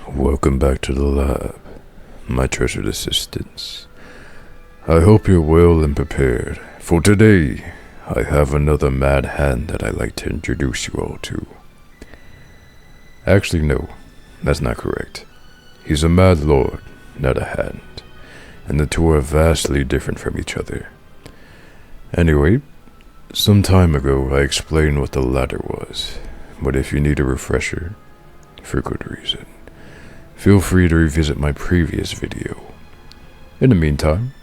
Welcome back to the lab, my treasured assistants. I hope you're well and prepared. For today, I have another mad hand that I'd like to introduce you all to. Actually, no, that's not correct. He's a mad lord, not a hand, and the two are vastly different from each other. Anyway, some time ago I explained what the latter was, but if you need a refresher, for good reason, feel free to revisit my previous video. In the meantime,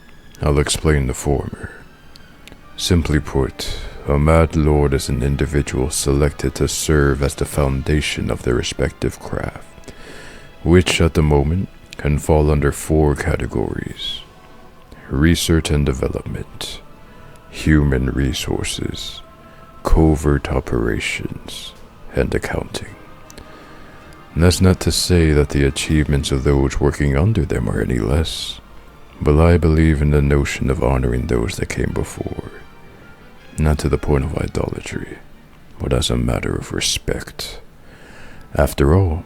I'll explain the former. Simply put, a mad lord is an individual selected to serve as the foundation of their respective craft, which at the moment can fall under 4 categories: research and development, human resources, covert operations, and accounting. That's not to say that the achievements of those working under them are any less, but I believe in the notion of honoring those that came before, not to the point of idolatry, but as a matter of respect. After all,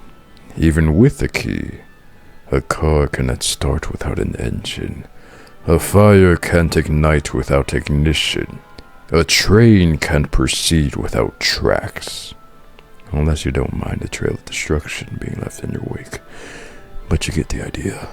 even with a key, a car cannot start without an engine, a fire can't ignite without ignition, a train can't proceed without tracks. Unless you don't mind a trail of destruction being left in your wake. But you get the idea.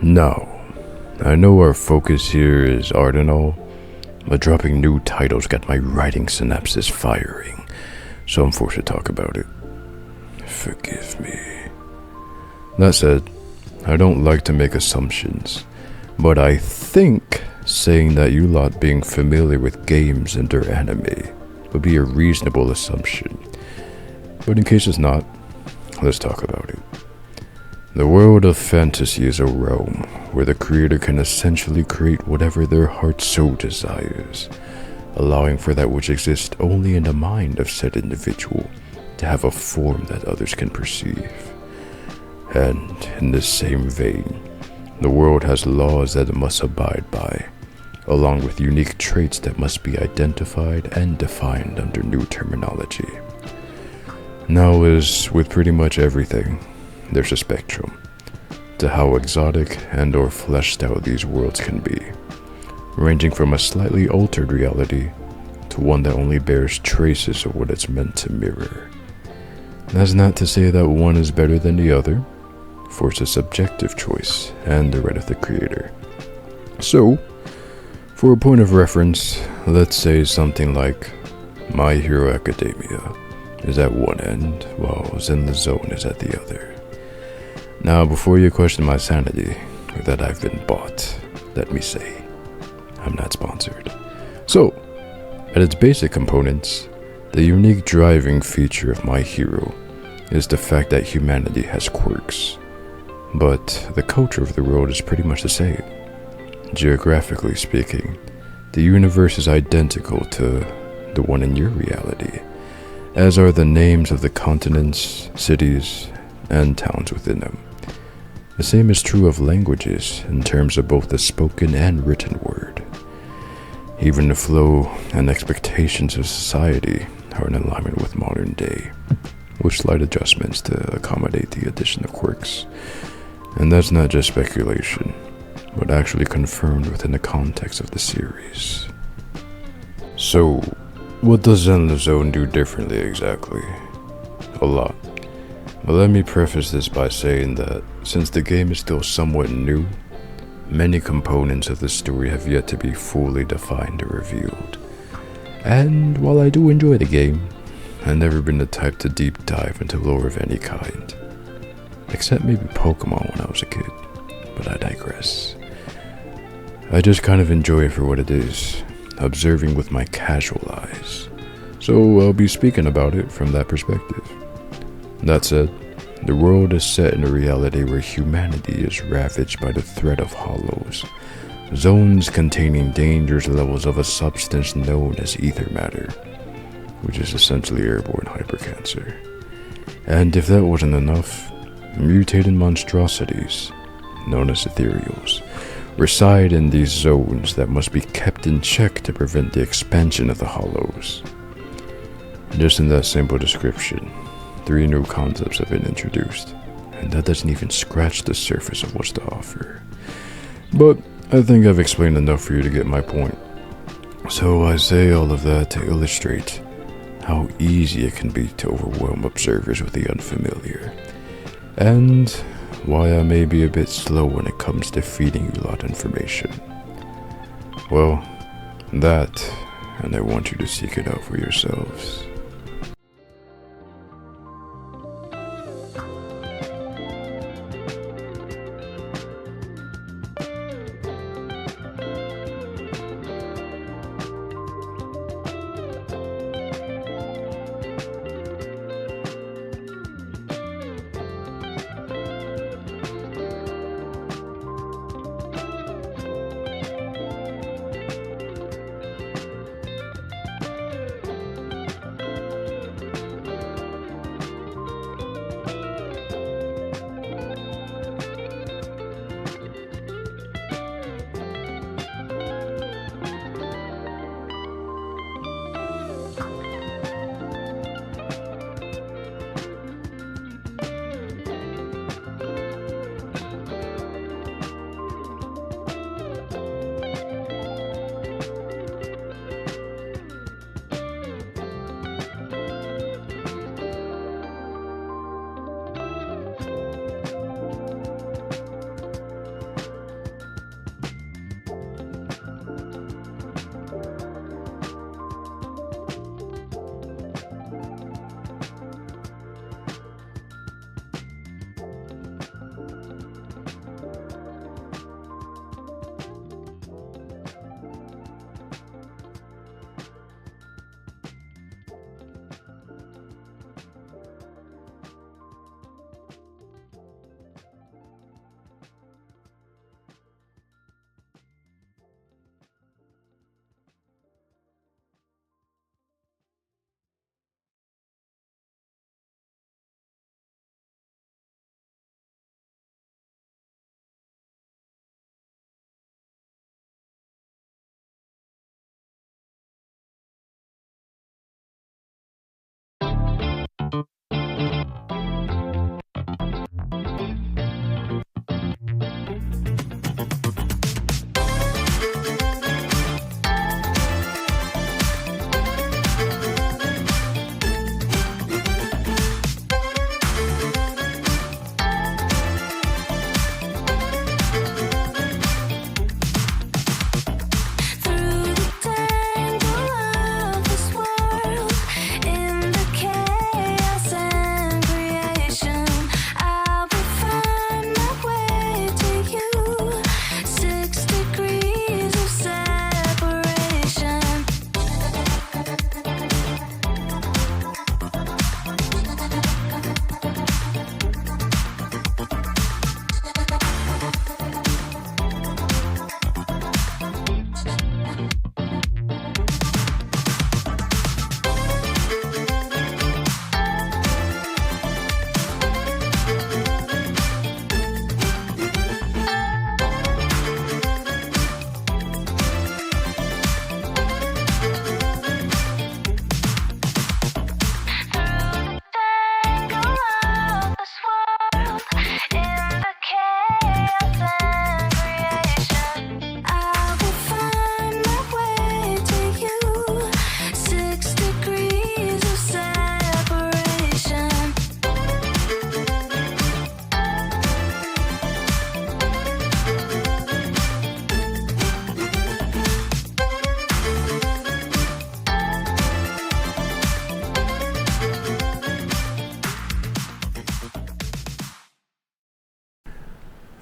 Now, I know our focus here is art and all, but dropping new titles got my writing synapses firing, so I'm forced to talk about it. Forgive me. That said, I don't like to make assumptions, but I think saying that you lot being familiar with games and or anime would be a reasonable assumption. But in case it's not, let's talk about it. The world of fantasy is a realm where the creator can essentially create whatever their heart so desires, allowing for that which exists only in the mind of said individual to have a form that others can perceive. And in the same vein, the world has laws that it must abide by, along with unique traits that must be identified and defined under new terminology. Now, as with pretty much everything, there's a spectrum to how exotic and or fleshed out these worlds can be, ranging from a slightly altered reality to one that only bears traces of what it's meant to mirror. That's not to say that one is better than the other, for it's a subjective choice and the right of the creator. So, for a point of reference, let's say something like My Hero Academia is at one end, while Zenless Zone is at the other. Now, before you question my sanity, or that I've been bought, let me say, I'm not sponsored. So, at its basic components, the unique driving feature of My Hero is the fact that humanity has quirks, but the culture of the world is pretty much the same. Geographically speaking, the universe is identical to the one in your reality, as are the names of the continents, cities, and towns within them. The same is true of languages in terms of both the spoken and written word. Even the flow and expectations of society are in alignment with modern day, with slight adjustments to accommodate the addition of quirks. And that's not just speculation, but actually confirmed within the context of the series. So, what does Zenless Zone do differently exactly? A lot. But let me preface this by saying that since the game is still somewhat new, many components of the story have yet to be fully defined or revealed. And while I do enjoy the game, I've never been the type to deep dive into lore of any kind. Except maybe Pokemon when I was a kid, but I digress. I just kind of enjoy it for what it is, observing with my casual eyes. So I'll be speaking about it from that perspective. That said, the world is set in a reality where humanity is ravaged by the threat of hollows, zones containing dangerous levels of a substance known as ether matter, which is essentially airborne hypercancer. And if that wasn't enough, mutated monstrosities, known as ethereals, reside in these zones that must be kept in check to prevent the expansion of the hollows. Just in that simple description, 3 new concepts have been introduced, and that doesn't even scratch the surface of what's to offer. But I think I've explained enough for you to get my point. So I say all of that to illustrate how easy it can be to overwhelm observers with the unfamiliar, and why I may be a bit slow when it comes to feeding you a lot of information. Well, that, and I want you to seek it out for yourselves.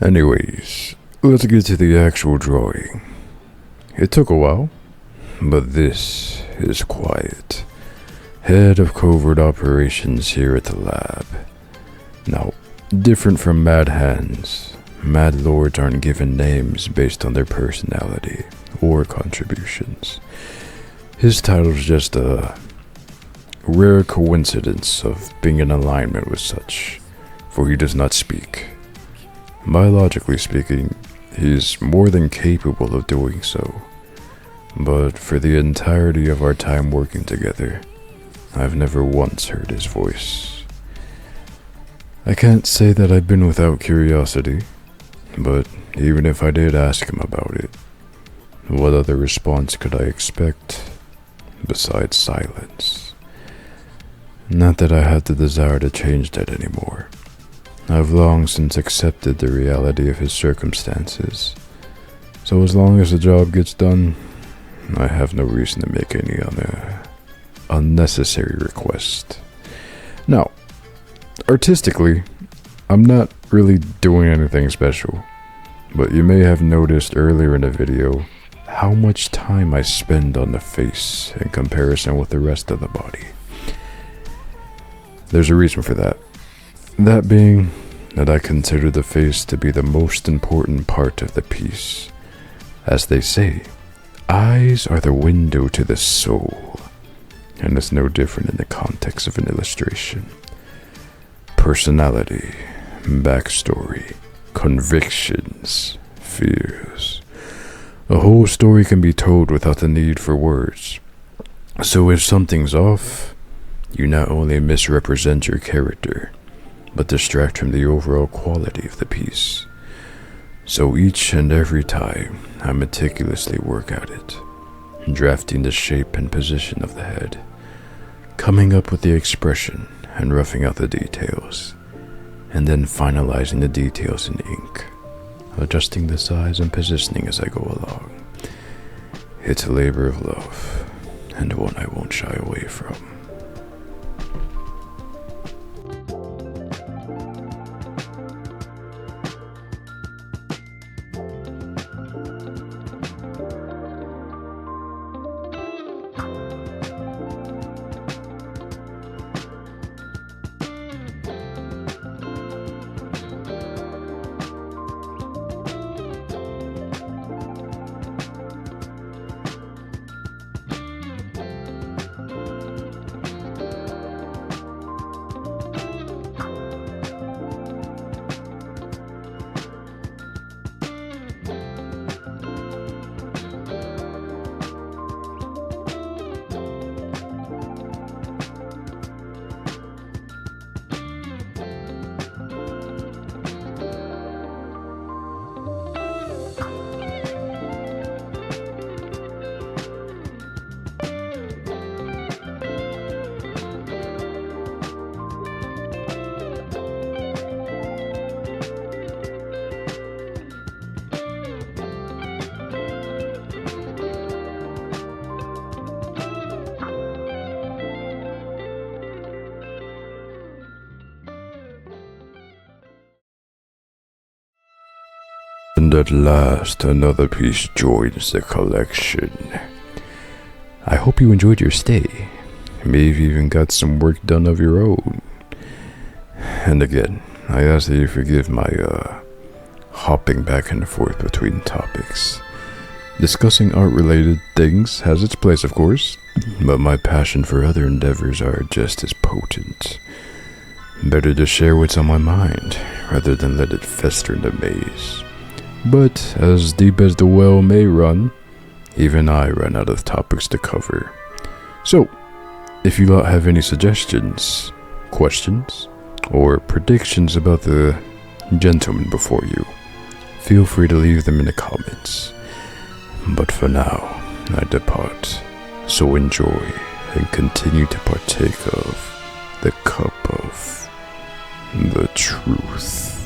Anyways, let's get to the actual drawing. It took a while, but this is Quiet, head of covert operations here at the lab. Now, different from Mad Hands, Mad Lords aren't given names based on their personality or contributions. His title's just a rare coincidence of being in alignment with such, for he does not speak. Biologically speaking, he is more than capable of doing so, but for the entirety of our time working together, I've never once heard his voice. I can't say that I've been without curiosity, but even if I did ask him about it, what other response could I expect besides silence? Not that I had the desire to change that anymore. I've long since accepted the reality of his circumstances, so as long as the job gets done, I have no reason to make any unnecessary request. Now, artistically, I'm not really doing anything special, but you may have noticed earlier in the video how much time I spend on the face in comparison with the rest of the body. There's a reason for that. That being that I consider the face to be the most important part of the piece. As they say, eyes are the window to the soul, and it's no different in the context of an illustration. Personality, backstory, convictions, fears. A whole story can be told without the need for words. So if something's off, you not only misrepresent your character, but distract from the overall quality of the piece. So each and every time, I meticulously work at it, drafting the shape and position of the head, coming up with the expression and roughing out the details, and then finalizing the details in ink, adjusting the size and positioning as I go along. It's a labor of love, and one I won't shy away from. And at last, another piece joins the collection. I hope you enjoyed your stay. Maybe even got some work done of your own. And again, I ask that you forgive my, hopping back and forth between topics. Discussing art-related things has its place, of course, but my passion for other endeavors are just as potent. Better to share what's on my mind, rather than let it fester in the maze. But as deep as the well may run, even I run out of topics to cover. So, if you lot have any suggestions, questions, or predictions about the gentleman before you, feel free to leave them in the comments. But for now, I depart, so enjoy and continue to partake of the cup of the truth.